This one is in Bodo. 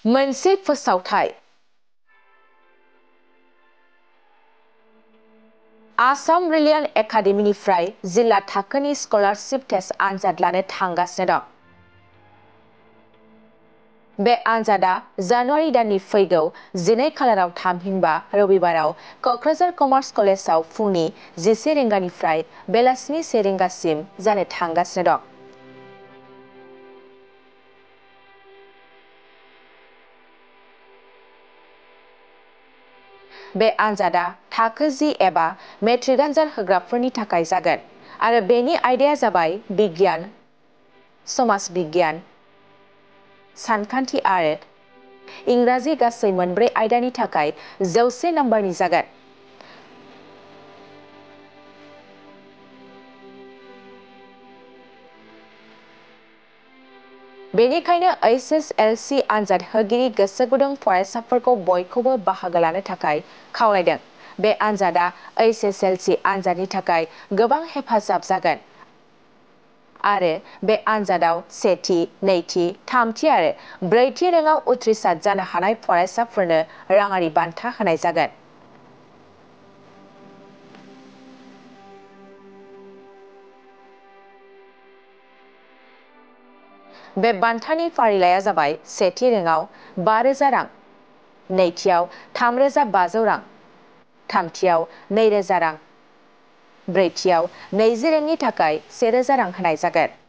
मोनसे फोसावथाय आसाम ब्रिलियन एकाडेमिनिफ्राय जिल्ला थाखोनि स्कलारशिप टेस्ट आनजाद लानो थांगासिनो दं। बे आनजादा जानुवारि दाननि फैगौ 12 खालाराव थामहिनबा रबिबाराव क'क्राझार कमार्स कलेजाव फुंनि 11 रिंगानिफ्राय बेलासिनि 1 रिंगासिम जानो थांगासिनो दं। बे आनजादा थाखो 10 एबा मेट्रिक आनजाद होग्राफोरनि थाखाय जागोन आरो बेनि आयदाया जाबाय बिगियान, समाज बिगियान, सानखान्थि आरो इंराजि गासै मोनब्रै आयदानि थाखाय 100 नम्बरनि जागोन। बेनिखायनो HSLC आनजाद होगिरि गोसो गुदुं फरायसाफोरखौ बयखौबो बाहागो लानो थाखाय खावलायदों। बे आनजादा HSLC आनजादनि थाखाय गोबां हेफाजाब जागोन आरो बे आनजादाव सेथि, नैथि, थामथि आरो ब्रैथि रेंकआव उथ्रिसार जानो हानाय फरायसाफोरनो राङारि बान्था होनाय जागोन। बे बान्थानि फारिलाइया जाबाय सेथि रेंकआव 5,000 रां, नैथियाव 3,500 रां, थामथियाव 2,000 रां, ब्रैथियाव 20 रेंकनि थाखाय 1,000 रां होनाय जागोन।